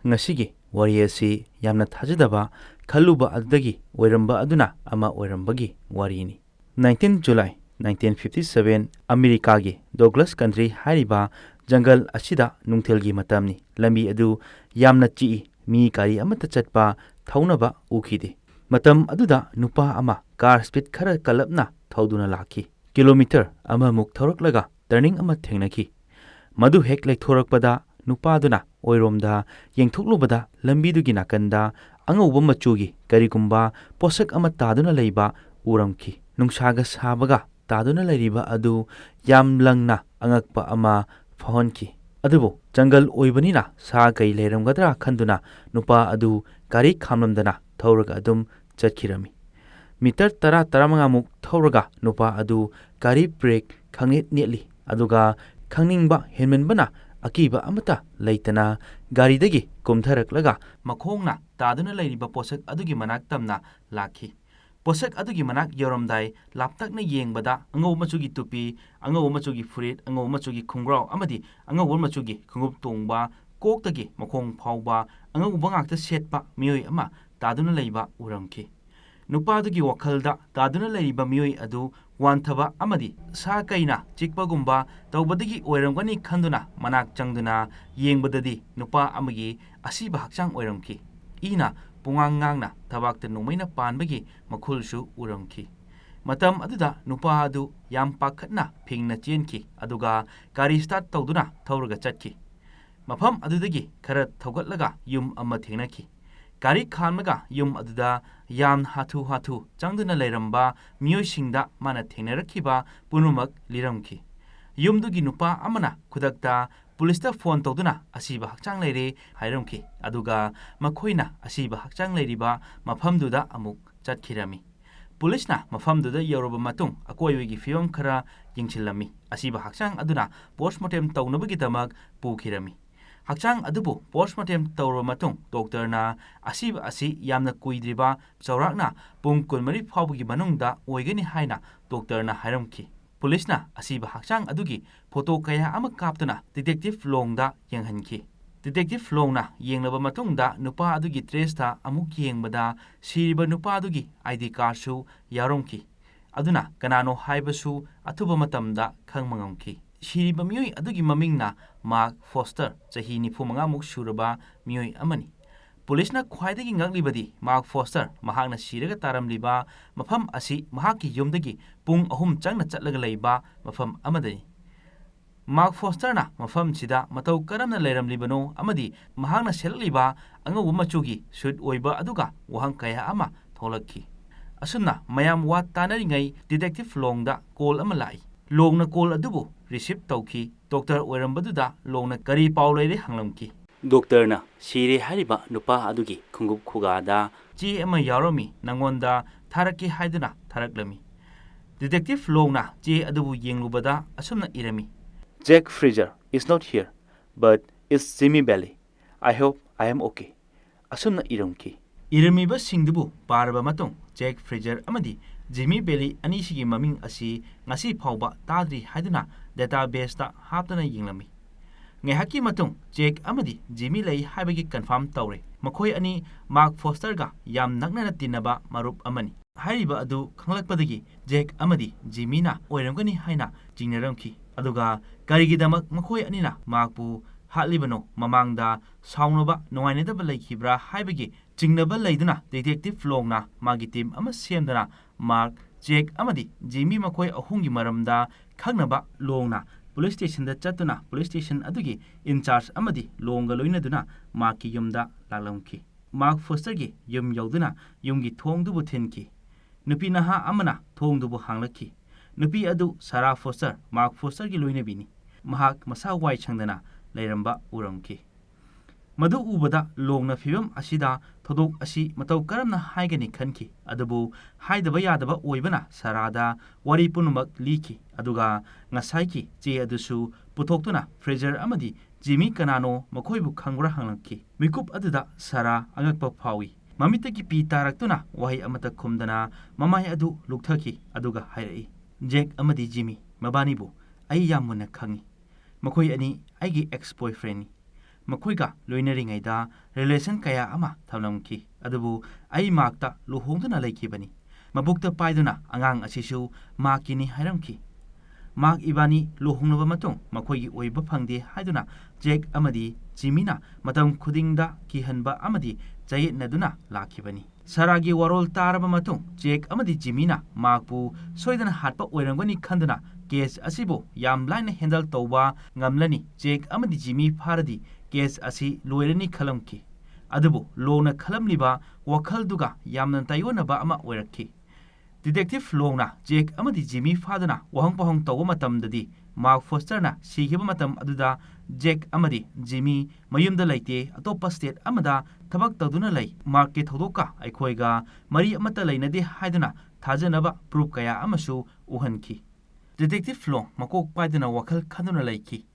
Ngashigi wari asi yamna thajadaba khalluba adudagi oiramba aduna ama oirambagi warini. 19 July 1957 Amerikagi Douglas Country hariba jungle asida nungthelgi matamni lambi adu yamna chi mi kari amata chatpa thaunaba ukhide. Matam aduda nupa ama car speed khara kalapna thauduna lakhi. Kilometer ama muk thauраklaga turning ama thengnaki. Madu hek lekthorakpada nupa aduna oiromda yengthoklubada lambidugi nakanda angauba machugi karigumba posak ama taduna leiba uramki. Nungsaga sabaga taduna leiriba adu yam langna angakpa ama phahonki. Adubo jungle oibanina sa kai leiramgadra khanduna nupa adu gari khamlamdana thauraga adum chatkirami. Meter tara taramangamuk thauraga nupa adu gari brake khangnet netli aduga khangningba henmenbana akiba amata leitana garidagi kumtharaklaga makhongna taduna leiriba posak adugi manak tamna lakhi. Posak adugi manak yoramdai laptakna yengbada angau machugi tupi, angau machugi furit, angau machugi khungrau amadi angau machugi khungup tongba koktagi makhong phauba angau bangakta setpa mioi ama taduna leiba uramki. Nupadugi wakhalda taduna leiriba mioi adu wanthaba amadi sa kaina chikpagumba tawbadagi oiramgani khanduna manak changduna yengbadadi nupa amagi asiba hakchang oiramki. Ina pungangnangna tabakta nomaina panbagi makhulsu uramki. Matam aduda nupa adu yam pakhatna phingna chenki aduga gari start tawduna thauraga chatki. Mafam adudagi khara thaugatlaga yum ama thengnaki. Gari khanmaga yum aduda yam hathu changduna leiramba miyoisingda mana thengnarakhiba punumak liramki. Yumdugi nupa amana khudakta Pulista phone tawduna asiba hakchang leire hairamki aduga makhoina asiba hakchang leiriba mafamduda amuk chatkirami. Pulisna mafamduda yoraba matung akoiwigi fiyom khara yingchilami asiba hakchang aduna postmortem tawnabagitamak pukhirami. Hakchang adubu postmortem tawra matung doctorna asiba asi yamna kuidriba chaurakna pung kunmari phawgi manungda oigani haina doctorna hairamki. Pulisna asiba hakchang adugi photo kaya ama kaptuna detective longda yenghanki. Detective longna yenglaba matungda nupa adugi tresta amuk yengbada siriba nupa adugi ID card su yaromki. Aduna kanano haibasu athuba matamda khangmangamki. Siriba mioi adugi mamingna Mark Foster chahi nifumangamuk suraba mioi amani. Pulisna khwaidagi ngaklibadi Mark Foster mahakna siraga taramliba mafam asi mahaki yumdagi pung ahum changna chatlaga leiba mafam amadani. Mark Fosterna mafam sida matau karamna leiramlibano amadi mahakna selakliba angau machugi suit oiba aduga wahang kaya ama tholakki. Asumna mayam wat tanaringai detective longda call ama lai. Longna call adubu receive tawki doctor oirambaduda longna kari paw leire hanglamki. Doctorna siri hariba nupa adugi khungup khugada chi ama yaromi nangonda tharaki haiduna tharaklami. Detective longna chi adubu yenglubada asumna irami. Jack Fraser is not here, but it's Jimmy Bailey. I hope I am okay. Asumna iramki. Iramiba singdubu paraba matung Jack Fraser amadi Jimmy Bailey anisigi maming asi ngasi phawba tadri haiduna database ta haptana yinglami. Ngehaki matung Jack amadi Jimmy lei haibagi confirm tawre. Makhoi ani Mark Foster ga yam nakna tinaba marup amani. Hariba adu khanglakpadagi Jack amadi Jimmy na oiramgani haina jingnaramki. Aduga karigidamak makhoi anina Markpu hatlibano mamangda saunaba noainedaba leikibra haibagi jingnaba leiduna detective longna magi team ama semdana Mark Jack amadi Jimmy makhoi ahungi maramda khangnaba longna police station da chatuna police station adugi in charge amadi longa loinaduna Mark ki yumda lalamki. Mark Foster gi yum yauduna yumgi thongdubu thenki. Nupi naha amana thongdubu hanglaki. Nupi adu Sarah Foster Mark Foster gi loinabini. Mahak masa wai changdana leiramba uramki. Madu ubada longna fibam asida thodok asi matau karamna haigani khanki adubu haidaba yadaba oibana sarada wari punumak liki aduga ngasaiki che adusu putoktuna Fraser amadi Jimmy kanano makhoibu khangra hanglaki. Mikup aduda sara angakpa phawi. Mamitaki pi taraktuna wahi amata khumdana mamai adu lukthaki aduga hairai. Jack amadi Jimmy mabanibu ai yamuna khangi. Makhoi ani aigi ex-boyfriend ni. ꯃꯈꯣꯏꯒ ꯂꯣꯏꯅꯔꯤꯉꯩꯗ relation ꯀꯌꯥ ꯑꯃ ꯊꯝꯂꯝꯈꯤ, ꯑꯗꯨꯕꯨ ꯑꯩ ꯃꯥꯔꯛꯇ ꯂꯨꯍꯣꯡꯗꯨꯅ ꯂꯩꯈꯤꯕꯅꯤ꯫ ꯃꯕꯨꯛꯇ ꯄꯥꯏꯗꯨꯅ ꯑꯉꯥꯡ ꯑꯁꯤꯁꯨ ꯃꯥꯔꯛꯀꯤꯅꯤ ꯍꯥꯏꯔꯝꯈꯤ꯫ Mark ꯏꯕꯥꯅꯤ ꯂꯨꯍꯣꯡꯂꯕ ꯃꯇꯨꯡ ꯃꯈꯣꯏꯒꯤ ꯑꯣꯏꯕ ꯐꯪꯗꯦ ꯍꯥꯏꯗꯨꯅ ꯖꯦꯛ ꯑꯃꯗꯤ ꯖꯤꯃꯤꯅ ꯃꯇꯝ ꯈꯨꯗꯤꯡꯗ ꯀꯤꯍꯟꯕ ꯑꯃꯗꯤ ꯆꯌꯦꯠꯅꯗꯨꯅ ꯂꯥꯛꯈꯤꯕꯅꯤ꯫ ꯁꯥꯔꯥꯒꯤ ꯋꯥꯔꯣꯜ ꯇꯥꯔꯕ ꯃꯇꯨꯡ ꯖꯦꯛ ꯑꯃꯗꯤ ꯖꯤꯃꯤꯅ ꯃꯥꯔꯛꯄꯨ ꯁꯣꯏꯗꯅ ꯍꯥꯠꯄ ꯑꯣꯏꯔꯝꯒꯅꯤ ꯈꯟꯗꯨꯅ ꯀꯦꯁ ꯑꯁꯤꯕꯨ ꯌꯥꯝ ꯂꯥꯏꯅ ꯍꯦꯟꯗꯜ ꯇꯧꯕ ꯉꯝꯂꯅꯤ, ꯖꯦꯛ ꯑꯃꯗꯤ ꯖꯤꯃꯤ ꯐꯥꯔꯗꯤ ꯀꯦꯁ ꯑꯁꯤ ꯂꯣꯏꯔꯅꯤ ꯈꯜꯂꯝꯈꯤ꯫ ꯑꯗꯨꯕꯨ ꯂꯣꯅ ꯈꯜꯂꯝꯂꯤꯕ ꯋꯥꯈꯜꯗꯨꯒ ꯌꯥꯝꯅ ꯇꯥꯏꯑꯣꯟꯅꯕ ꯑꯃ ꯑꯣꯏꯔꯛꯈꯤ꯫ ꯗꯤꯇꯦꯛꯇꯤꯚ ꯂꯣꯡꯅ ꯖꯦꯛ ꯑꯃꯗꯤ ꯖꯤꯃꯤ ꯐꯥꯗꯨꯅ ꯋꯥꯍꯪ ꯄꯥꯎꯍꯪ ꯇꯧꯕ ꯃꯇꯝꯗꯗꯤ ꯃꯥꯔꯛ ꯐꯣꯁꯇꯔꯅ ꯁꯤꯈꯤꯕ ꯃꯇꯝ ꯑꯗꯨꯗ ꯖꯦꯛ ꯑꯃꯗꯤ ꯖꯤꯃꯤ ꯃꯌꯨꯝꯗ ꯂꯩꯇꯦ, ꯑꯇꯣꯞꯄ ꯁ꯭ꯇꯦꯠ ꯑꯃꯗ ꯊꯕꯛ ꯇꯧꯗꯨꯅ ꯂꯩ, ꯃꯥꯔꯛꯀꯤ ꯊꯧꯗꯣꯛꯀ ꯑꯩꯈꯣꯏꯒ ꯃꯔꯤ ꯑꯃꯠꯇ ꯂꯩꯅꯗꯦ ꯍꯥꯏꯗꯨꯅ ꯊꯥꯖꯅꯕ ꯄ꯭ꯔꯨꯐ ꯀꯌꯥ ꯑꯃꯁꯨ ꯎꯍꯟꯈꯤ꯫ ꯗꯤꯇꯦꯛꯇꯤꯚ ꯂꯣꯡ ꯃꯀꯣꯛ ꯄꯥꯏꯗꯨꯅ ꯋꯥꯈꯜ ꯈꯟꯗꯨꯅ ꯂꯩꯈꯤ꯫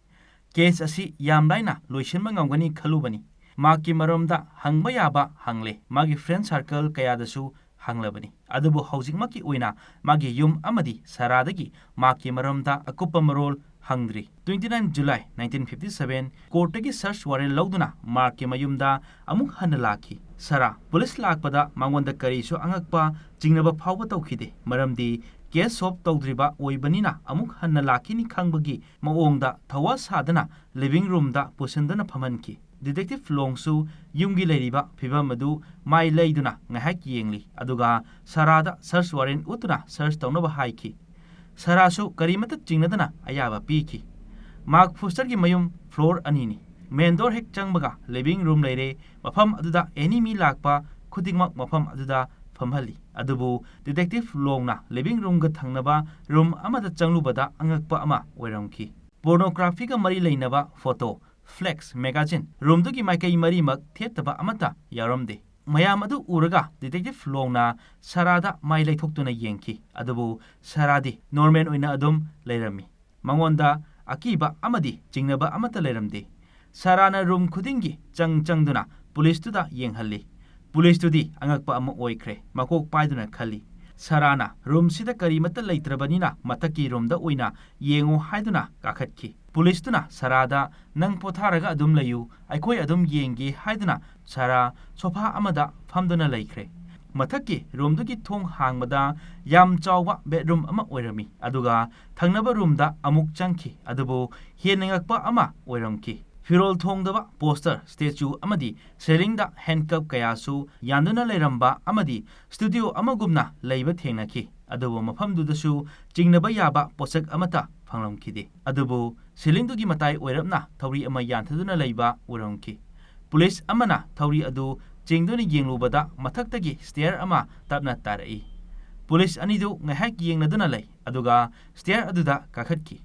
ꯀꯦꯁ ꯑꯁꯤ ꯌꯥꯝ ꯂꯥꯏꯅ ꯂꯣꯏꯁꯤꯟꯕ ꯉꯝꯒꯅꯤ ꯈꯜꯂꯨꯕꯅꯤ꯫ ꯃꯥꯔꯛꯀꯤ ꯃꯔꯝꯗ ꯍꯪꯕ ꯌꯥꯕ ꯍꯪꯂꯦ, ꯃꯥꯒꯤ ꯐ꯭ꯔꯦꯟ ꯁꯥꯔꯀꯜ ꯀꯌꯥꯗꯁꯨ ꯍꯪꯂꯕꯅꯤ, ꯑꯗꯨꯕꯨ ꯍꯧꯖꯤꯛꯃꯛꯀꯤ ꯑꯣꯏꯅ ꯃꯥꯒꯤ ꯌꯨꯝ ꯑꯃꯗꯤ ꯁꯥꯔꯥꯗꯒꯤ ꯃꯥꯔꯛꯀꯤ ꯃꯔꯝꯗ ꯑꯀꯨꯞꯄ ꯃꯔꯣꯜ ꯍꯪꯗ꯭ꯔꯤ꯫ 29 ꯖꯨꯂꯥꯏ 1957 ꯀꯣꯔꯠꯇꯒꯤ ꯁꯔꯆ ꯋꯥꯔꯦꯟ ꯂꯧꯗꯨꯅ ꯃꯥꯔꯛꯀꯤ ꯃꯌꯨꯝꯗ ꯑꯃꯨꯛ ꯍꯟꯅ ꯂꯥꯛꯈꯤ꯫ ꯁꯥꯔꯥ ꯄꯨꯂꯤꯁ ꯂꯥꯛꯄꯗ ꯃꯉꯣꯟꯗ ꯀꯔꯤꯁꯨ ꯑꯉꯛꯄ ꯆꯤꯡꯅꯕ ꯐꯥꯎꯕ ꯇꯧꯈꯤꯗꯦ, ꯃꯔꯝꯗꯤ ꯀꯦꯁ ꯁꯣꯜꯚ ꯇꯧꯗ꯭ꯔꯤꯕ ꯑꯣꯏꯕꯅꯤꯅ ꯑꯃꯨꯛ ꯍꯟꯅ ꯂꯥꯛꯈꯤꯅꯤ ꯈꯪꯕꯒꯤ ꯃꯑꯣꯡꯗ ꯊꯧꯋꯥ ꯁꯥꯗꯅ ꯂꯤꯚꯤꯡ ꯔꯨꯝꯗ ꯄꯨꯁꯤꯟꯗꯨꯅ ꯐꯝꯍꯟꯈꯤ꯫ ꯗꯤꯇꯦꯛꯇꯤꯚ ꯂꯣꯡꯁꯨ ꯌꯨꯝꯒꯤ ꯂꯩꯔꯤꯕ ꯐꯤꯚꯝ ꯑꯗꯨ ꯃꯥꯏ ꯂꯩꯗꯨꯅ ꯉꯥꯏꯍꯥꯛ ꯌꯦꯡꯂꯤ, ꯑꯗꯨꯒ ꯁꯥꯔꯥꯗ ꯁꯔꯆ ꯋꯥꯔꯦꯟ ꯎꯠꯇꯨꯅ ꯁꯔꯆ ꯇꯧꯅꯕ ꯍꯥꯏꯈꯤ꯫ ꯁꯥꯔꯥꯁꯨ ꯀꯔꯤꯃꯠꯇ ꯆꯤꯡꯅꯗꯅ ꯑꯌꯥꯕ ꯄꯤꯈꯤ꯫ ꯃꯥꯔꯛ ꯐꯣꯁꯇꯔꯒꯤ ꯃꯌꯨꯝ ꯐ꯭ꯂꯣꯔ ꯑꯅꯤꯅꯤ꯫ ꯃꯦꯟ ꯗꯣꯔ ꯍꯦꯛ ꯆꯪꯕꯒ ꯂꯤꯚꯤꯡ ꯔꯨꯝ ꯂꯩꯔꯦ, ꯃꯐꯝ ꯑꯗꯨꯗ ꯑꯦꯅꯤ ꯃꯤ ꯂꯥꯛꯄ ꯈꯨꯗꯤꯡꯃꯛ ꯃꯐꯝ ꯑꯗꯨꯗ ꯐꯝꯍꯜꯂꯤ꯫ ꯑꯗꯨꯕꯨ ꯗꯤꯇꯦꯛꯇꯤꯚ ꯂꯣꯡꯅ ꯂꯤꯚꯤꯡ ꯔꯨꯝꯒ ꯊꯪꯅꯕ ꯔꯨꯝ ꯑꯃꯗ ꯆꯪꯂꯨꯕꯗ ꯑꯉꯛꯄ ꯑꯃ ꯑꯣꯏꯔꯝꯈꯤ꯫ ꯄꯣꯔꯅꯣꯒ꯭ꯔꯥꯐꯤꯒ ꯃꯔꯤ ꯂꯩꯅꯕ ꯐꯣꯇꯣ, ꯐ꯭ꯂꯦꯛꯁ, ꯃꯦꯒꯥꯖꯤꯟ, ꯔꯨꯝꯗꯨꯒꯤ ꯃꯥꯏꯀꯩ ꯃꯔꯤꯃꯛ ꯊꯦꯠꯇꯕ ꯑꯃꯠꯇ ꯌꯥꯎꯔꯝꯗꯦ꯫ ꯃꯌꯥꯝ ꯑꯗꯨ ꯎꯔꯒ ꯗꯤꯇꯦꯛꯇꯤꯚ ꯂꯣꯡꯅ ꯁꯥꯔꯥꯗ ꯃꯥꯏ ꯂꯩꯊꯣꯛꯇꯨꯅ ꯌꯦꯡꯈꯤ, ꯑꯗꯨꯕꯨ ꯁꯥꯔꯥꯗꯤ ꯅꯣꯔꯃꯦꯜ ꯑꯣꯏꯅ ꯑꯗꯨꯝ ꯂꯩꯔꯝꯃꯤ꯫ ꯃꯉꯣꯟꯗ ꯑꯀꯤꯕ ꯑꯃꯗꯤ ꯆꯤꯡꯅꯕ ꯑꯃꯠꯇ ꯂꯩꯔꯝꯗꯦ꯫ ꯁꯥꯔꯥꯅ ꯔꯨꯝ ꯈꯨꯗꯤꯡꯒꯤ ꯆꯪꯗꯨꯅ ꯄꯨꯂꯤꯁꯇꯨꯗ ꯌꯦꯡꯍꯜꯂꯤ꯫ ꯄꯨꯂꯤꯁꯇꯨꯗꯤ ꯑꯉꯛꯄ ꯑꯃ ꯑꯣꯏꯈ꯭ꯔꯦ, ꯃꯀꯣꯛ ꯄꯥꯏꯗꯨꯅ ꯈꯜꯂꯤ꯫ ꯁꯥꯔꯥꯅ ꯔꯨꯝꯁꯤꯗ ꯀꯔꯤꯃꯠꯇ ꯂꯩꯇ꯭ꯔꯕꯅꯤꯅ ꯃꯊꯛꯀꯤ ꯔꯨꯝꯗ ꯑꯣꯏꯅ ꯌꯦꯡꯉꯨ ꯍꯥꯏꯗꯨꯅ ꯀꯥꯈꯠꯈꯤ꯫ ꯄꯨꯂꯤꯁꯇꯨꯅ ꯁꯥꯔꯥꯗ ꯅꯪ ꯄꯣꯊꯥꯔꯒ ꯑꯗꯨꯝ ꯂꯩꯌꯨ, ꯑꯩꯈꯣꯏ ꯑꯗꯨꯝ ꯌꯦꯡꯒꯦ ꯍꯥꯏꯗꯨꯅ ꯁꯥꯔꯥ ꯁꯣꯐꯥ ꯑꯃꯗ ꯐꯝꯗꯨꯅ ꯂꯩꯈ꯭ꯔꯦ꯫ ꯃꯊꯛꯀꯤ ꯔꯨꯝꯗꯨꯒꯤ ꯊꯣꯡ ꯍꯥꯡꯕꯗ ꯌꯥꯝ ꯆꯥꯎꯕ ꯕꯦꯗꯔꯨꯝ ꯑꯃ ꯑꯣꯏꯔꯝꯃꯤ, ꯑꯗꯨꯒ ꯊꯪꯅꯕ ꯔꯨꯝꯗ ꯑꯃꯨꯛ ꯆꯪꯈꯤ, ꯑꯗꯨꯕꯨ ꯍꯦꯟꯅ ꯉꯛꯄ ꯑꯃ ꯑꯣꯏꯔꯝꯈꯤ꯫ ꯐꯤꯔꯣꯜ ꯊꯣꯡꯗꯕ ꯄꯣꯁꯇꯔ, ꯁ꯭ꯇꯦꯆꯨ ꯑꯃꯗꯤ ꯁꯤꯂꯤꯡꯗ ꯍꯦꯟꯀꯞ ꯀꯌꯥꯁꯨ ꯌꯥꯟꯗꯨꯅ ꯂꯩꯔꯝꯕ ꯑꯃꯗꯤ ꯁ꯭ꯇꯨꯗꯤꯑꯣ ꯑꯃꯒꯨꯝꯅ ꯂꯩꯕ ꯊꯦꯡꯅꯈꯤ, ꯑꯗꯨꯕꯨ ꯃꯐꯝꯗꯨꯗꯁꯨ ꯆꯤꯡꯅꯕ ꯌꯥꯕ ꯄꯣꯠꯁꯛ ꯑꯃꯠꯇ ꯐꯪꯂꯝꯈꯤꯗꯦ꯫ ꯑꯗꯨꯕꯨ ꯁꯤꯂꯤꯡꯗꯨꯒꯤ ꯃꯇꯥꯏ ꯑꯣꯏꯔꯞꯅ ꯊꯧꯔꯤ ꯑꯃ ꯌꯥꯟꯊꯗꯨꯅ ꯂꯩꯕ ꯎꯔꯝꯈꯤ꯫ ꯄꯨꯂꯤꯁ ꯑꯃꯅ ꯊꯧꯔꯤ ꯑꯗꯨ ꯆꯤꯡꯗꯨꯅ ꯌꯦꯡꯂꯨꯕꯗ ꯃꯊꯛꯇꯒꯤ ꯁ꯭ꯇꯦꯌꯔ ꯑꯃ ꯇꯞꯅ ꯇꯥꯔꯛꯏ꯫ ꯄꯨꯂꯤꯁ ꯑꯅꯤꯗꯨ ꯉꯥꯏꯍꯥꯛ ꯌꯦꯡꯅꯗꯨꯅ ꯂꯩ, ꯑꯗꯨꯒ ꯁ꯭ꯇꯦꯌꯔ ꯑꯗꯨꯗ ꯀꯥꯈꯠꯈꯤ꯫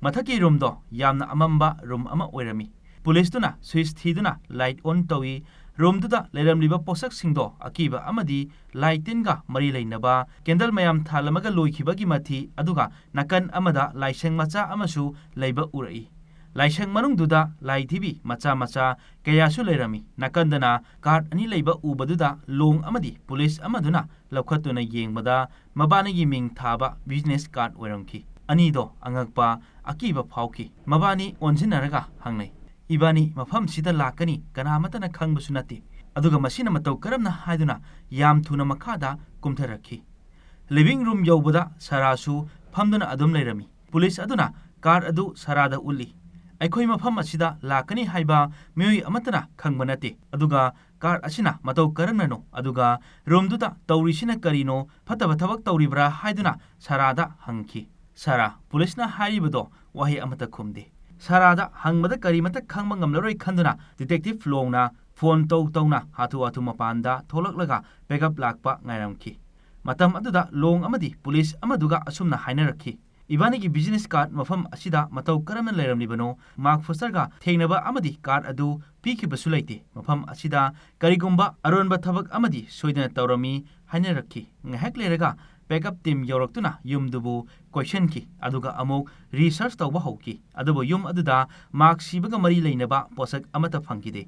ꯃꯊꯛꯀꯤ ꯔꯨꯝꯗꯣ ꯌꯥꯝꯅ ꯑꯃꯝꯕ ꯔꯨꯝ ꯑꯃ ꯑꯣꯏꯔꯝꯃꯤ꯫ ꯄꯨꯂꯤꯁꯇꯨꯅ ꯁ꯭ꯋꯤꯆ ꯊꯤꯗꯨꯅ ꯂꯥꯏꯠ ꯑꯣꯟ ꯇꯧꯏ꯫ ꯔꯨꯝꯗꯨꯗ ꯂꯩꯔꯝꯂꯤꯕ ꯄꯣꯠꯁꯛꯁꯤꯡꯗꯣ ꯑꯀꯤꯕ ꯑꯃꯗꯤ ꯂꯥꯏ ꯇꯤꯟꯒ ꯃꯔꯤ ꯂꯩꯅꯕ ꯀꯦꯟꯗꯜ ꯃꯌꯥꯝ ꯊꯥꯜꯂꯝꯃꯒ ꯂꯣꯏꯈꯤꯕꯒꯤ ꯃꯊꯤ, ꯑꯗꯨꯒ ꯅꯥꯀꯟ ꯑꯃꯗ ꯂꯥꯏꯁꯪ ꯃꯆꯥ ꯑꯃꯁꯨ ꯂꯩꯕ ꯎꯔꯛꯏ꯫ ꯂꯥꯏꯁꯪ ꯃꯅꯨꯡꯗꯨꯗ ꯂꯥꯏꯙꯤꯕꯤ ꯃꯆꯥ ꯃꯆꯥ ꯀꯌꯥꯁꯨ ꯂꯩꯔꯝꯃꯤ꯫ ꯅꯥꯀꯟꯗꯅ ꯀꯥꯔꯗ ꯑꯅꯤ ꯂꯩꯕ ꯎꯕꯗꯨꯗ ꯂꯣꯡ ꯑꯃꯗꯤ ꯄꯨꯂꯤꯁ ꯑꯃꯗꯨꯅ ꯂꯧꯈꯠꯇꯨꯅ ꯌꯦꯡꯕꯗ ꯃꯕꯥꯅꯤꯒꯤ ꯃꯤꯡ ꯊꯥꯕ ꯕꯤꯖꯤꯅꯦꯁ ꯀꯥꯔꯗ ꯑꯣꯏꯔꯝꯈꯤ꯫ ꯑꯅꯤꯗꯣ ꯑꯉꯛꯄ, ꯑꯀꯤꯕ ꯐꯥꯎꯈꯤ꯫ ꯃꯕꯥꯅꯤ ꯑꯣꯟꯁꯤꯟꯅꯔꯒ ꯍꯪꯅꯩ, ꯏꯕꯥꯅꯤ ꯃꯐꯝꯁꯤꯗ ꯂꯥꯛꯀꯅꯤ ꯀꯅꯥꯃꯠꯇꯅ ꯈꯪꯕꯁꯨ ꯅꯠꯇꯦ, ꯑꯗꯨꯒ ꯃꯁꯤꯅ ꯃꯇꯧ ꯀꯔꯝꯅ ꯍꯥꯏꯗꯨꯅ ꯌꯥꯝ ꯊꯨꯅ ꯃꯈꯥꯗ ꯀꯨꯝꯊꯔꯛꯈꯤ꯫ ꯂꯤꯚꯤꯡ ꯔꯨꯝ ꯌꯧꯕꯗ ꯁꯥꯔꯥꯁꯨ ꯐꯝꯗꯨꯅ ꯑꯗꯨꯝ ꯂꯩꯔꯝꯃꯤ꯫ ꯄꯨꯂꯤꯁ ꯑꯗꯨꯅ ꯀꯥꯔꯗ ꯑꯗꯨ ꯁꯥꯔꯥꯗ ꯎꯠꯂꯤ꯫ ꯑꯩꯈꯣꯏ ꯃꯐꯝ ꯑꯁꯤꯗ ꯂꯥꯛꯀꯅꯤ ꯍꯥꯏꯕ ꯃꯤꯑꯣꯏ ꯑꯃꯠꯇꯅ ꯈꯪꯕ ꯅꯠꯇꯦ, ꯑꯗꯨꯒ ꯀꯥꯔꯗ ꯑꯁꯤꯅ ꯃꯇꯧ ꯀꯔꯝꯅꯅꯣ, ꯑꯗꯨꯒ ꯔꯨꯝꯗꯨꯗ ꯇꯧꯔꯤꯁꯤꯅ ꯀꯔꯤꯅꯣ, ꯐꯠꯇꯕ ꯊꯕꯛ ꯇꯧꯔꯤꯕ꯭ꯔꯥ ꯍꯥꯏꯗꯨꯅ ꯁꯥꯔꯥꯗ ꯍꯪꯈꯤ꯫ ꯁꯥꯔꯥ ꯄꯨꯂꯤꯁꯅ ꯍꯥꯏꯔꯤꯕꯗꯣ ꯋꯥꯍꯩ ꯑꯃꯠꯇ ꯈꯨꯝꯗꯦ꯫ ꯁꯥꯔꯥꯗ ꯍꯪꯕꯗ ꯀꯔꯤꯃꯠꯇ ꯈꯪꯕ ꯉꯝꯂꯔꯣꯏ ꯈꯟꯗꯨꯅ ꯗꯤꯇꯦꯛꯇꯤꯚ ꯂꯣꯡꯅ ꯐꯣꯟ ꯇꯧꯅ ꯍꯥꯊꯨ ꯃꯄꯥꯟꯗ ꯊꯣꯛꯂꯛꯂꯒ ꯕꯦꯛꯑꯞ ꯂꯥꯛꯄ ꯉꯥꯏꯔꯝꯈꯤ꯫ ꯃꯇꯝ ꯑꯗꯨꯗ ꯂꯣꯡ ꯑꯃꯗꯤ ꯄꯨꯂꯤꯁ ꯑꯃꯗꯨꯒ ꯑꯁꯨꯝꯅ ꯍꯥꯏꯅꯔꯛꯈꯤ, ꯏꯕꯥꯅꯤꯒꯤ ꯕꯤꯖꯤꯅꯦꯁ ꯀꯥꯔꯗ ꯃꯐꯝ ꯑꯁꯤꯗ ꯃꯇꯧ ꯀꯔꯝꯅ ꯂꯩꯔꯝꯂꯤꯕꯅꯣ, ꯃꯥꯔꯛ ꯐꯣꯁꯇꯔꯒ ꯊꯦꯡꯅꯕ ꯑꯃꯗꯤ ꯀꯥꯔꯗ ꯑꯗꯨ ꯄꯤꯈꯤꯕꯁꯨ ꯂꯩꯇꯦ, ꯃꯐꯝ ꯑꯁꯤꯗ ꯀꯔꯤꯒꯨꯝꯕ ꯑꯔꯣꯟꯕ ꯊꯕꯛ ꯑꯃꯗꯤ ꯁꯣꯏꯗꯅ ꯇꯧꯔꯝꯃꯤ ꯍꯥꯏꯅꯔꯛꯈꯤ꯫ ꯉꯥꯏꯍꯥꯛ ꯂꯩꯔꯒ ꯕꯦꯛꯑꯞ ꯇꯤꯝ ꯌꯧꯔꯛꯇꯨꯅ ꯌꯨꯝꯗꯨꯕꯨ ꯀꯣꯏꯁꯤꯟꯈꯤ, ꯑꯗꯨꯒ ꯑꯃꯨꯛ ꯔꯤꯁꯔꯆ ꯇꯧꯕ ꯍꯧꯈꯤ, ꯑꯗꯨꯕꯨ ꯌꯨꯝ ꯑꯗꯨꯗ ꯃꯥꯔꯛ ꯁꯤꯕꯒ ꯃꯔꯤ ꯂꯩꯅꯕ ꯄꯣꯠꯁꯛ ꯑꯃꯠꯇ ꯐꯪꯈꯤꯗꯦ꯫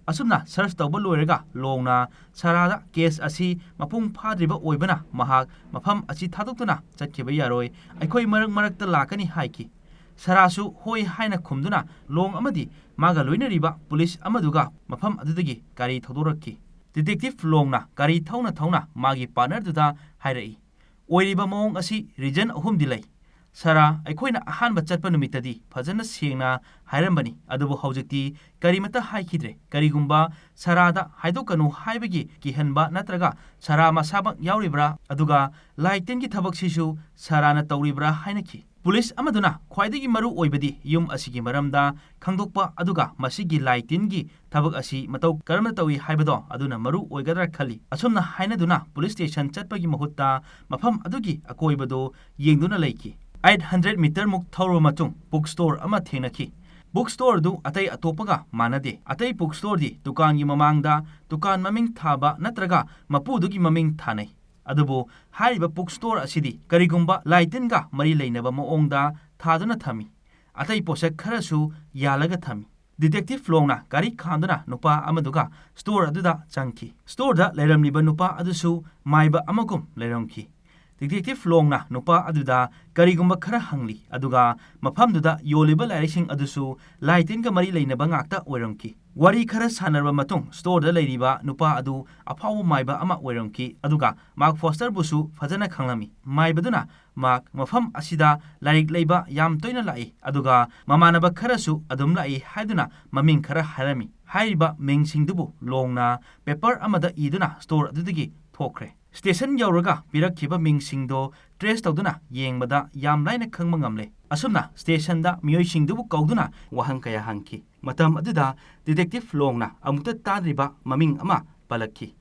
ꯑꯁꯨꯝꯅ ꯁꯔꯆ ꯇꯧꯕ ꯂꯣꯏꯔꯒ ꯂꯣꯡꯅ ꯁꯥꯔꯥꯗ ꯀꯦꯁ ꯑꯁꯤ ꯃꯄꯨꯡ ꯐꯥꯗ꯭ꯔꯤꯕ ꯑꯣꯏꯕꯅ ꯃꯍꯥꯛ ꯃꯐꯝ ꯑꯁꯤ ꯊꯥꯗꯣꯛꯇꯨꯅ ꯆꯠꯈꯤꯕ ꯌꯥꯔꯣꯏ, ꯑꯩꯈꯣꯏ ꯃꯔꯛ ꯃꯔꯛꯇ ꯂꯥꯛꯀꯅꯤ ꯍꯥꯏꯈꯤ꯫ ꯁꯥꯔꯥꯁꯨ ꯍꯣꯏ ꯍꯥꯏꯅ ꯈꯨꯝꯗꯨꯅ ꯂꯣꯡ ꯑꯃꯗꯤ ꯃꯥꯒ ꯂꯣꯏꯅꯔꯤꯕ ꯄꯨꯂꯤꯁ ꯑꯃꯗꯨꯒ ꯃꯐꯝ ꯑꯗꯨꯗꯒꯤ ꯒꯥꯔꯤ ꯊꯧꯗꯣꯔꯛꯈꯤ꯫ ꯗꯤꯇꯦꯛꯇꯤꯚ ꯂꯣꯡꯅ ꯒꯥꯔꯤ ꯊꯧꯅ ꯊꯧꯅ ꯃꯥꯒꯤ ꯄꯥꯔꯠꯅꯔꯗꯨꯗ ꯍꯥꯏꯔꯛꯏ, ꯑꯣꯏꯔꯤꯕ ꯃꯑꯣꯡ ꯑꯁꯤ ꯔꯤꯖꯟ ꯑꯍꯨꯝꯗꯤ ꯂꯩ꯫ ꯁꯥꯔꯥ, ꯑꯩꯈꯣꯏꯅ ꯑꯍꯥꯟꯕ ꯆꯠꯄ ꯅꯨꯃꯤꯠꯇꯗꯤ ꯐꯖꯅ ꯁꯦꯡꯅ ꯍꯥꯏꯔꯝꯕꯅꯤ, ꯑꯗꯨꯕꯨ ꯍꯧꯖꯤꯛꯇꯤ ꯀꯔꯤꯃꯠꯇ ꯍꯥꯏꯈꯤꯗ꯭ꯔꯦ꯫ ꯀꯔꯤꯒꯨꯝꯕ ꯁꯥꯔꯥꯗ ꯍꯥꯏꯗꯣꯛꯀꯅꯨ ꯍꯥꯏꯕꯒꯤ ꯀꯤꯍꯟꯕ ꯅꯠꯇ꯭ꯔꯒ ꯁꯥꯔꯥ ꯃꯁꯥꯃꯛ ꯌꯥꯎꯔꯤꯕ꯭ꯔꯥ, ꯑꯗꯨꯒ ꯂꯥꯏ ꯇꯤꯟꯒꯤ ꯊꯕꯛꯁꯤꯁꯨ ꯁꯥꯔꯥꯅ ꯇꯧꯔꯤꯕ꯭ꯔꯥ ꯍꯥꯏꯅꯈꯤ꯫ ꯄꯨꯂꯤꯁ ꯑꯃꯗꯨꯅ ꯈ꯭ꯋꯥꯏꯗꯒꯤ ꯃꯔꯨ ꯑꯣꯏꯕꯗꯤ ꯌꯨꯝ ꯑꯁꯤꯒꯤ ꯃꯔꯝꯗ ꯈꯪꯗꯣꯛꯄ ꯑꯗꯨꯒ ꯃꯁꯤꯒꯤ ꯂꯥꯏ ꯇꯤꯟꯒꯤ ꯊꯕꯛ ꯑꯁꯤ ꯃꯇꯧ ꯀꯔꯝꯅ ꯇꯧꯏ ꯍꯥꯏꯕꯗꯣ ꯑꯗꯨꯅ ꯃꯔꯨ ꯑꯣꯏꯒꯗ꯭ꯔꯥ ꯈꯜꯂꯤ꯫ ꯑꯁꯨꯝꯅ ꯍꯥꯏꯅꯗꯨꯅ ꯄꯨꯂꯤꯁ ꯁ꯭ꯇꯦꯁꯟ ꯆꯠꯄꯒꯤ ꯃꯍꯨꯠꯇ ꯃꯐꯝ ꯑꯗꯨꯒꯤ ꯑꯀꯣꯏꯕꯗꯨ ꯌꯦꯡꯗꯨꯅ ꯂꯩꯈꯤ꯫ 800 ꯃꯤꯇꯔꯃꯨꯛ ꯊꯧꯔꯕ ꯃꯇꯨꯡ ꯕꯨꯛ ꯁ꯭ꯇꯣꯔ ꯑꯃ ꯊꯦꯡꯅꯈꯤ꯫ ꯕꯨꯛ ꯁ꯭ꯇꯣꯔꯗꯨ ꯑꯇꯩ ꯑꯇꯣꯞꯄꯒ ꯃꯥꯟꯅꯗꯦ꯫ ꯑꯇꯩ ꯕꯨꯛ ꯁ꯭ꯇꯣꯔꯗꯤ ꯗꯨꯀꯥꯟꯒꯤ ꯃꯃꯥꯡꯗ ꯗꯨꯀꯥꯟ ꯃꯃꯤꯡ ꯊꯥꯕ ꯅꯠꯇ꯭ꯔꯒ ꯃꯄꯨꯗꯨꯒꯤ ꯃꯃꯤꯡ ꯊꯥꯅꯩ, ꯑꯗꯨꯕꯨ ꯍꯥꯏꯔꯤꯕ ꯕꯨꯛ ꯁ꯭ꯇꯣꯔ ꯑꯁꯤꯗꯤ ꯀꯔꯤꯒꯨꯝꯕ ꯂꯥꯏ ꯇꯤꯟꯒ ꯃꯔꯤ ꯂꯩꯅꯕ ꯃꯑꯣꯡꯗ ꯊꯥꯗꯨꯅ ꯊꯝꯃꯤ꯫ ꯑꯇꯩ ꯄꯣꯠꯁꯛ ꯈꯔꯁꯨ ꯌꯥꯜꯂꯒ ꯊꯝꯃꯤ꯫ ꯗꯤꯇꯦꯛꯇꯤꯚ ꯂꯣꯡꯅ ꯒꯥꯔꯤ ꯈꯥꯝꯗꯨꯅ ꯅꯨꯄꯥ ꯑꯃꯗꯨꯒ ꯁ꯭ꯇꯣꯔ ꯑꯗꯨꯗ ꯆꯪꯈꯤ꯫ ꯁ꯭ꯇꯣꯔꯗ ꯂꯩꯔꯝꯂꯤꯕ ꯅꯨꯄꯥ ꯑꯗꯨꯁꯨ ꯃꯥꯏꯕ ꯑꯃꯒꯨꯝ ꯂꯩꯔꯝꯈꯤ꯫ ꯗꯤꯇꯦꯛꯇꯤꯚ ꯂꯣꯡꯅ ꯅꯨꯄꯥ ꯑꯗꯨꯗ ꯀꯔꯤꯒꯨꯝꯕ ꯈꯔ ꯍꯪꯂꯤ, ꯑꯗꯨꯒ ꯃꯐꯝꯗꯨꯗ ꯌꯣꯜꯂꯤꯕ ꯂꯥꯏꯔꯤꯛꯁꯤꯡ ꯑꯗꯨꯁꯨ ꯂꯥꯏ ꯇꯤꯟꯒ ꯃꯔꯤ ꯂꯩꯅꯕ ꯉꯥꯛꯇ ꯑꯣꯏꯔꯝꯈꯤ꯫ ꯋꯥꯔꯤ ꯈꯔ ꯁꯥꯟꯅꯔꯕ ꯃꯇꯨꯡ ꯁ꯭ꯇꯣꯔꯗ ꯂꯩꯔꯤꯕ ꯅꯨꯄꯥ ꯑꯗꯨ ꯑꯐꯥꯎꯕ ꯃꯥꯏꯕ ꯑꯃ ꯑꯣꯏꯔꯝꯈꯤ, ꯑꯗꯨꯒ ꯃꯥꯔꯛ ꯐꯣꯁꯇꯔꯕꯨꯁꯨ ꯐꯖꯅ ꯈꯪꯂꯝꯃꯤ꯫ ꯃꯥꯏꯕꯗꯨꯅ ꯃꯥꯔꯛ ꯃꯐꯝ ꯑꯁꯤꯗ ꯂꯥꯏꯔꯤꯛ ꯂꯩꯕ ꯌꯥꯝ ꯇꯣꯏꯅ ꯂꯥꯛꯏ, ꯑꯗꯨꯒ ꯃꯃꯥꯟꯅꯕ ꯈꯔꯁꯨ ꯑꯗꯨꯝ ꯂꯥꯛꯏ ꯍꯥꯏꯗꯨꯅ ꯃꯃꯤꯡ ꯈꯔ ꯍꯥꯏꯔꯝꯃꯤ꯫ ꯍꯥꯏꯔꯤꯕ ꯃꯤꯡꯁꯤꯡꯗꯨꯕꯨ ꯂꯣꯡꯅ ꯄꯦꯄꯔ ꯑꯃꯗ ꯏꯗꯨꯅ ꯁ꯭ꯇꯣꯔ ꯑꯗꯨꯗꯒꯤ ꯊꯣꯛꯈ꯭ꯔꯦ꯫ ꯁ꯭ꯇꯦꯁꯟ ꯌꯧꯔꯒ ꯄꯤꯔꯛꯈꯤꯕ ꯃꯤꯡꯁꯤꯡꯗꯣ ꯇ꯭ꯔꯦꯁ ꯇꯧꯗꯨꯅ ꯌꯦꯡꯕꯗ ꯌꯥꯝ ꯂꯥꯏꯅ ꯈꯪꯕ ꯉꯝꯂꯦ꯫ ꯑꯁꯨꯝꯅ ꯁ꯭ꯇꯦꯁꯟꯗ ꯃꯤꯑꯣꯏꯁꯤꯡꯗꯨꯕꯨ ꯀꯧꯗꯨꯅ ꯋꯥꯍꯪ ꯀꯌꯥ ꯍꯪꯈꯤ꯫ ꯃꯇꯝ ꯑꯗꯨꯗ ꯗꯤꯇꯦꯛꯇꯤꯚ ꯂꯣꯡꯅ ꯑꯃꯨꯛꯇ ꯇꯥꯗ꯭ꯔꯤꯕ ꯃꯃꯤꯡ ꯑꯃ ꯄꯜꯂꯛꯈꯤ꯫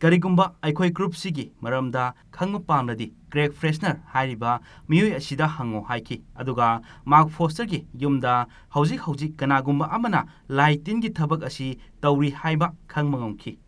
ꯀꯔꯤꯒꯨꯝꯕ ꯑꯩꯈꯣꯏ ꯒ꯭ꯔꯨꯞꯁꯤꯒꯤ ꯃꯔꯝꯗ ꯈꯪꯕ ꯄꯥꯝꯂꯗꯤ ꯀ꯭ꯔꯦꯒ ꯐ꯭ꯔꯦꯁꯅꯔ ꯍꯥꯏꯔꯤꯕ ꯃꯤꯑꯣꯏ ꯑꯁꯤꯗ ꯍꯪꯉꯣ ꯍꯥꯏꯈꯤ, ꯑꯗꯨꯒ ꯃꯥꯔꯛ ꯐꯣꯁꯇꯔꯒꯤ ꯌꯨꯝꯗ ꯍꯧꯖꯤꯛ ꯍꯧꯖꯤꯛ ꯀꯅꯥꯒꯨꯝꯕ ꯑꯃꯅ ꯂꯥꯏ ꯇꯤꯟꯒꯤ ꯊꯕꯛ ꯑꯁꯤ ꯇꯧꯔꯤ ꯍꯥꯏꯕ ꯈꯪꯕ ꯉꯝꯈꯤ꯫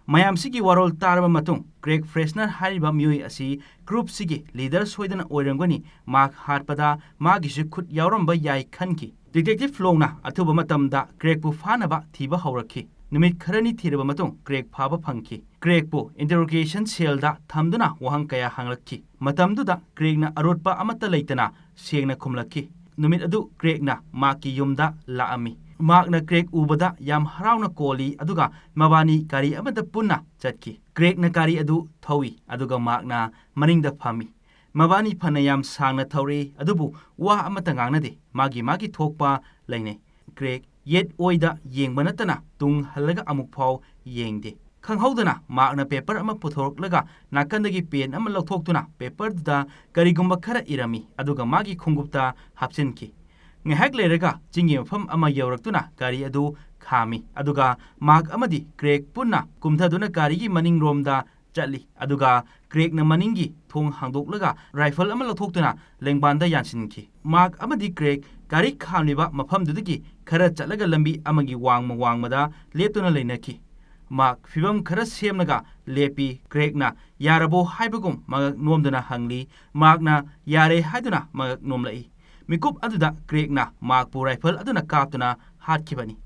ꯃꯌꯥꯝꯁꯤꯒꯤ ꯋꯥꯔꯣꯜ ꯇꯥꯔꯕ ꯃꯇꯨꯡ ꯀ꯭ꯔꯦꯒ ꯐ꯭ꯔꯦꯁꯅꯔ ꯍꯥꯏꯔꯤꯕ ꯃꯤꯑꯣꯏ ꯑꯁꯤ ꯒ꯭ꯔꯨꯞꯁꯤꯒꯤ ꯂꯤꯗꯔ ꯁꯣꯏꯗꯅ ꯑꯣꯏꯔꯝꯒꯅꯤ, ꯃꯥꯔꯛ ꯍꯥꯠꯄꯗ ꯃꯥꯒꯤꯁꯨ ꯈꯨꯠ ꯌꯥꯎꯔꯝꯕ ꯌꯥꯏ ꯈꯟꯈꯤ꯫ ꯗꯤꯇꯦꯛꯇꯤꯚ ꯂꯣꯡꯅ ꯑꯊꯨꯕ ꯃꯇꯝꯗ ꯀ꯭ꯔꯦꯒꯄꯨ ꯐꯥꯅꯕ ꯊꯤꯕ ꯍꯧꯔꯛꯈꯤ꯫ ꯅꯨꯃꯤꯠ ꯈꯔꯅꯤ ꯊꯤꯔꯕ ꯃꯇꯨꯡ ꯀ꯭ꯔꯦꯒ ꯐꯥꯕ ꯐꯪꯈꯤ꯫ ꯀ꯭ꯔꯦꯒꯄꯨ ꯏꯟꯇꯔꯣꯒꯦꯁꯟ ꯁꯦꯜꯗ ꯊꯝꯗꯨꯅ ꯋꯥꯍꯪ ꯀꯌꯥ ꯍꯪꯂꯛꯈꯤ꯫ ꯃꯇꯝꯗꯨꯗ ꯀ꯭ꯔꯦꯒꯅ ꯑꯔꯣꯠꯄ ꯑꯃꯠꯇ ꯂꯩꯇꯅ ꯁꯦꯡꯅ ꯈꯨꯝꯂꯛꯈꯤ꯫ ꯅꯨꯃꯤꯠ ꯑꯗꯨ ꯀ꯭ꯔꯦꯒꯅ ꯃꯥꯔꯛꯀꯤ ꯌꯨꯝꯗ ꯂꯥꯛꯑꯝꯃꯤ꯫ ꯃꯥꯔꯛꯅ ꯀ꯭ꯔꯦꯒ ꯎꯕꯗ ꯌꯥꯝ ꯍꯔꯥꯎꯅ ꯀꯣꯜꯂꯤ, ꯑꯗꯨꯒ ꯃꯕꯥꯅꯤ ꯒꯥꯔꯤ ꯑꯃꯗ ꯄꯨꯟꯅ ꯆꯠꯈꯤ꯫ ꯀ꯭ꯔꯦꯒꯅ ꯒꯥꯔꯤ ꯑꯗꯨ ꯊꯧꯏ, ꯑꯗꯨꯒ ꯃꯥꯔꯛꯅ ꯃꯅꯤꯡꯗ ꯐꯝꯃꯤ꯫ ꯃꯕꯥꯅꯤ ꯐꯅ ꯌꯥꯝ ꯁꯥꯡꯅ ꯊꯧꯔꯛꯏ, ꯑꯗꯨꯕꯨ ꯋꯥ ꯑꯃꯠꯇ ꯉꯥꯡꯅꯗꯦ, ꯃꯥꯒꯤ ꯊꯣꯛꯄ ꯂꯩꯅꯩ꯫ ꯀ꯭ꯔꯦꯒ ꯌꯦꯠ ꯑꯣꯏꯗ ꯌꯦꯡꯕ ꯅꯠꯇꯅ ꯇꯨꯡ ꯍꯜꯂꯒ ꯑꯃꯨꯛꯐꯥꯎ ꯌꯦꯡꯗꯦ꯫ ꯈꯪꯍꯧꯗꯅ ꯃꯥꯔꯛꯅ ꯄꯦꯄꯔ ꯑꯃ ꯄꯨꯊꯣꯔꯛꯂꯒ ꯅꯥꯀꯟꯗꯒꯤ ꯄꯦꯟ ꯑꯃ ꯂꯧꯊꯣꯛꯇꯨꯅ ꯄꯦꯄꯔꯗꯨꯗ ꯀꯔꯤꯒꯨꯝꯕ ꯈꯔ ꯏꯔꯝꯃꯤ, ꯑꯗꯨꯒ ꯃꯥꯒꯤ ꯈꯣꯡꯎꯞꯇ ꯍꯥꯞꯆꯤꯟꯈꯤ꯫ ꯉꯥꯏꯍꯥꯛ ꯂꯩꯔꯒ ꯆꯤꯡꯒꯤ ꯃꯐꯝ ꯑꯃ ꯌꯧꯔꯛꯇꯨꯅ ꯒꯥꯔꯤ ꯑꯗꯨ ꯈꯥꯝꯃꯤ, ꯑꯗꯨꯒ ꯃꯥꯔꯛ ꯑꯃꯗꯤ ꯀ꯭ꯔꯦꯒ ꯄꯨꯟꯅ ꯀꯨꯝꯊꯗꯨꯅ ꯒꯥꯔꯤꯒꯤ ꯃꯅꯤꯡꯔꯣꯝꯗ ꯆꯠꯂꯤ, ꯑꯗꯨꯒ ꯀ꯭ꯔꯦꯒꯅ ꯃꯅꯤꯡꯒꯤ ꯊꯣꯡ ꯍꯥꯡꯗꯣꯛꯂꯒ ꯔꯥꯏꯐꯜ ꯑꯃ ꯂꯧꯊꯣꯛꯇꯨꯅ ꯂꯦꯡꯕꯥꯟꯗ ꯌꯥꯟꯁꯤꯟꯈꯤ꯫ ꯃꯥꯔꯛ ꯑꯃꯗꯤ ꯀ꯭ꯔꯦꯒ ꯒꯥꯔꯤ ꯈꯥꯝꯂꯤꯕ ꯃꯐꯝꯗꯨꯗꯒꯤ ꯈꯔ ꯆꯠꯂꯒ ꯂꯝꯕꯤ ꯑꯃꯒꯤ ꯋꯥꯡꯃꯗ ꯂꯦꯞꯇꯨꯅ ꯂꯩꯅꯈꯤ꯫ ꯃꯥꯔꯛ ꯐꯤꯚꯝ ꯈꯔ ꯁꯦꯝꯂꯒ ꯂꯦꯞꯄꯤ꯫ ꯀ꯭ꯔꯦꯒꯅ ꯌꯥꯔꯕꯣ ꯍꯥꯏꯕꯒꯨꯝ ꯃꯉꯛ ꯅꯣꯝꯗꯨꯅ ꯍꯪꯂꯤ꯫ ꯃꯥꯔꯛꯅ ꯌꯥꯔꯦ ꯍꯥꯏꯗꯨꯅ ꯃꯉꯛ ꯅꯣꯝꯂꯛꯏ꯫ ꯃꯤꯀꯨꯞ ꯑꯗꯨꯗ ꯀ꯭ꯔꯦꯒꯅ ꯃꯥꯔꯛꯄꯨ ꯔꯥꯏꯐꯜ ꯑꯗꯨꯅ ꯀꯥꯞꯇꯨꯅ ꯍꯥꯠꯈꯤꯕꯅꯤ꯫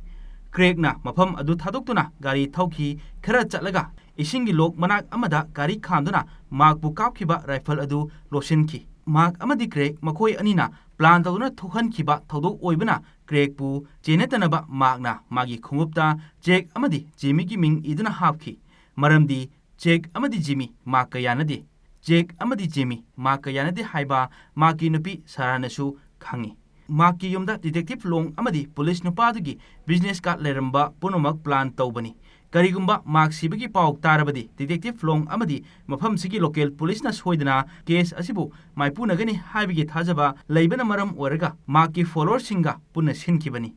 ꯀ꯭ꯔꯦꯒꯅ ꯃꯐꯝ ꯑꯗꯨ ꯊꯥꯗꯣꯛꯇꯨꯅ ꯒꯥꯔꯤ ꯊꯧꯈꯤ꯫ ꯈꯔ ꯆꯠꯂꯒ ꯏꯁꯤꯡꯒꯤ ꯂꯣꯛ ꯃꯅꯥꯛ ꯑꯃꯗ ꯒꯥꯔꯤ ꯈꯥꯝꯗꯨꯅ ꯃꯥꯔꯛꯄꯨ ꯀꯥꯞꯈꯤꯕ ꯔꯥꯏꯐꯜ ꯑꯗꯨ ꯂꯣꯠꯁꯤꯟꯈꯤ꯫ ꯃꯥꯔꯛ ꯑꯃꯗꯤ ꯀ꯭ꯔꯦꯒ ꯃꯈꯣꯏ ꯑꯅꯤꯅ ꯄ꯭ꯂꯥꯟ ꯇꯧꯗꯨꯅ ꯊꯣꯛꯍꯟꯈꯤꯕ ꯊꯧꯗꯣꯛ ꯑꯣꯏꯕꯅ ꯀ꯭ꯔꯦꯒꯄꯨ ꯆꯦꯟꯅꯗꯅꯕ ꯃꯥꯔꯛꯅ ꯃꯥꯒꯤ ꯈꯣꯡꯎꯞꯇ ꯖꯦꯛ ꯑꯃꯗꯤ ꯖꯤꯃꯤꯒꯤ ꯃꯤꯡ ꯏꯗꯨꯅ ꯍꯥꯞꯈꯤ, ꯃꯔꯝꯗꯤ ꯖꯦꯛ ꯑꯃꯗꯤ ꯖꯤꯃꯤ ꯃꯥꯔꯛꯀ ꯌꯥꯅꯗꯦ꯫ ꯖꯦꯛ ꯑꯃꯗꯤ ꯖꯤꯃꯤ ꯃꯥꯔꯛꯀ ꯌꯥꯅꯗꯦ ꯍꯥꯏꯕ ꯃꯥꯔꯛꯀꯤ ꯅꯨꯄꯤ ꯁꯥꯔꯥꯅꯁꯨ ꯈꯪꯏ꯫ ꯃꯥꯔꯛꯀꯤ ꯌꯨꯝꯗ ꯗꯤꯇꯦꯛꯇꯤꯚ ꯂꯣꯡ ꯑꯃꯗꯤ ꯄꯨꯂꯤꯁ ꯅꯨꯄꯥꯗꯨꯒꯤ ꯕꯤꯖꯤꯅꯦꯁ ꯀꯥꯔꯗ ꯂꯩꯔꯝꯕ ꯄꯨꯝꯅꯃꯛ ꯄ꯭ꯂꯥꯟ ꯇꯧꯕꯅꯤ꯫ ꯀꯔꯤꯒꯨꯝꯕ ꯃꯥꯔꯛ ꯁꯤꯕꯒꯤ ꯄꯥꯎ ꯇꯥꯔꯕꯗꯤ ꯗꯤꯇꯦꯛꯇꯤꯚ ꯂꯣꯡ ꯑꯃꯗꯤ ꯃꯐꯝꯁꯤꯒꯤ ꯂꯣꯀꯦꯜ ꯄꯨꯂꯤꯁꯅ ꯁꯣꯏꯗꯅ ꯀꯦꯁ ꯑꯁꯤꯕꯨ ꯃꯥꯏꯄꯨꯅꯒꯅꯤ ꯍꯥꯏꯕꯒꯤ ꯊꯥꯖꯕ ꯂꯩꯕꯅ ꯃꯔꯝ ꯑꯣꯏꯔꯒ ꯃꯥꯔꯛꯀꯤ ꯐꯣꯂꯣꯋꯔꯁꯤꯡꯒ ꯄꯨꯟꯅ ꯁꯤꯟꯈꯤꯕꯅꯤ꯫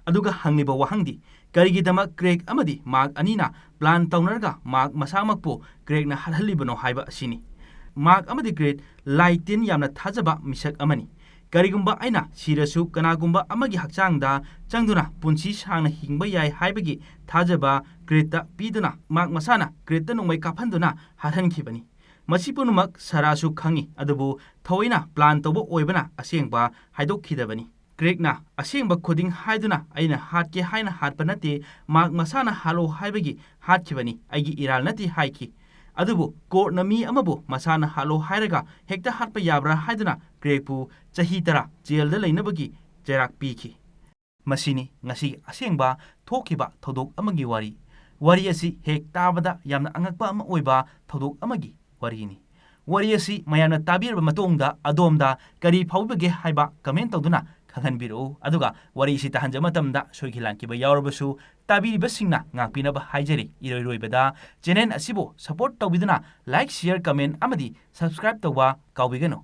ꯑꯗꯨꯒ ꯍꯪꯂꯤꯕ ꯋꯥꯍꯪꯗꯤ ꯀꯔꯤꯒꯤꯗꯃꯛ ꯀ꯭ꯔꯦꯒ ꯑꯃꯗꯤ ꯃꯥꯔꯛ ꯑꯅꯤꯅ ꯄ꯭ꯂꯥꯟ ꯇꯧꯅꯔꯒ ꯃꯥꯔꯛ ꯃꯁꯥꯃꯛꯄꯨ ꯀ꯭ꯔꯦꯒꯅ ꯍꯥꯠꯍꯜꯂꯤꯕꯅꯣ ꯍꯥꯏꯕ ꯑꯁꯤꯅꯤ꯫ ꯃꯥꯔꯛ ꯑꯃꯗꯤ ꯀ꯭ꯔꯦꯒ ꯂꯥꯏ ꯇꯤꯟ ꯌꯥꯝꯅ ꯊꯥꯖꯕ ꯃꯤꯁꯛ ꯑꯃꯅꯤ꯫ ꯀꯔꯤꯒꯨꯝꯕ ꯑꯩꯅ ꯁꯤꯔꯁꯨ ꯀꯅꯥꯒꯨꯝꯕ ꯑꯃꯒꯤ ꯍꯛꯆꯥꯡꯗ ꯆꯪꯗꯨꯅ ꯄꯨꯟꯁꯤ ꯁꯥꯡꯅ ꯍꯤꯡꯕ ꯌꯥꯏ ꯍꯥꯏꯕꯒꯤ ꯊꯥꯖꯕ ꯀ꯭ꯔꯦꯒꯇ ꯄꯤꯗꯨꯅ ꯃꯥꯔꯛ ꯃꯁꯥꯅ ꯀ꯭ꯔꯦꯒꯇ ꯅꯣꯡꯃꯩ ꯀꯥꯞꯍꯟꯗꯨꯅ ꯍꯥꯠꯍꯟꯈꯤꯕꯅꯤ꯫ ꯃꯁꯤ ꯄꯨꯝꯅꯃꯛ ꯁꯥꯔꯥꯁꯨ ꯈꯪꯏ, ꯑꯗꯨꯕꯨ ꯊꯑꯣꯏꯅ ꯄ꯭ꯂꯥꯟ ꯇꯧꯕ ꯑꯣꯏꯕꯅ ꯑꯁꯦꯡꯕ ꯍꯥꯏꯗꯣꯛꯈꯤꯗꯕꯅꯤ꯫ ꯀ꯭ꯔꯦꯒꯅ ꯑꯁꯦꯡꯕ ꯈꯨꯗꯤꯡ ꯍꯥꯏꯗꯨꯅ ꯑꯩꯅ ꯍꯥꯠꯀꯦ ꯍꯥꯏꯅ ꯍꯥꯠꯄ ꯅꯠꯇꯦ, ꯃꯥꯔꯛ ꯃꯁꯥꯅ ꯍꯥꯠꯂꯣ ꯍꯥꯏꯕꯒꯤ ꯍꯥꯠꯈꯤꯕꯅꯤ, ꯑꯩꯒꯤ ꯏꯔꯥꯜ ꯅꯠꯇꯦ ꯍꯥꯏꯈꯤ꯫ ꯑꯗꯨꯕꯨ ꯀꯣꯔꯠꯅ ꯃꯤ ꯑꯃꯕꯨ ꯃꯁꯥꯅ ꯍꯥꯠꯂꯣ ꯍꯥꯏꯔꯒ ꯍꯦꯛꯇ ꯍꯥꯠꯄ ꯌꯥꯕ꯭ꯔꯥ ꯍꯥꯏꯗꯨꯅ ꯀ꯭ꯔꯦꯒꯄꯨ ꯆꯍꯤ 10 ꯖꯦꯜꯗ ꯂꯩꯅꯕꯒꯤ ꯆꯩꯔꯥꯛ ꯄꯤꯈꯤ꯫ ꯃꯁꯤꯅꯤ ꯉꯁꯤ ꯑꯁꯦꯡꯕ ꯊꯣꯛꯈꯤꯕ ꯊꯧꯗꯣꯛ ꯑꯃꯒꯤ ꯋꯥꯔꯤ꯫ ꯋꯥꯔꯤ ꯑꯁꯤ ꯍꯦꯛ ꯇꯥꯕꯗ ꯌꯥꯝꯅ ꯑꯉꯛꯄ ꯑꯃ ꯑꯣꯏꯕ ꯊꯧꯗꯣꯛ ꯑꯃꯒꯤ ꯋꯥꯔꯤꯅꯤ꯫ ꯋꯥꯔꯤ ꯑꯁꯤ ꯃꯌꯥꯝꯅ ꯇꯥꯕꯤꯔꯕ ꯃꯇꯨꯡꯗ ꯑꯗꯣꯝꯗ ꯀꯔꯤ ꯐꯥꯎꯕꯤꯕꯒꯦ ꯍꯥꯏꯕ ꯀꯃꯦꯟ ꯇꯧꯗꯨꯅ ꯈꯪꯍꯟꯕꯤꯔꯛꯎ꯫ ꯑꯗꯨꯒ ꯋꯥꯔꯤ ꯑꯁꯤ ꯇꯥꯍꯟꯖꯕ ꯃꯇꯝꯗ ꯁꯣꯏꯈꯤ ꯂꯥꯟꯈꯤꯕ ꯌꯥꯎꯔꯕꯁꯨ ꯇꯥꯕꯤꯔꯤꯕꯁꯤꯡꯅ ꯉꯥꯛꯄꯤꯅꯕ ꯍꯥꯏꯖꯔꯤ꯫ ꯏꯔꯣꯏꯕꯗ ꯆꯦꯅꯦꯜ ꯑꯁꯤꯕꯨ ꯁꯄꯣꯔꯠ ꯇꯧꯕꯤꯗꯨꯅ ꯂꯥꯏꯛ, ꯁꯤꯌꯔ, ꯀꯃꯦꯟ ꯑꯃꯗꯤ ꯁꯕꯁꯀ꯭ꯔꯥꯏꯕ ꯇꯧꯕ ꯀꯥꯎꯕꯤꯒꯅꯨ꯫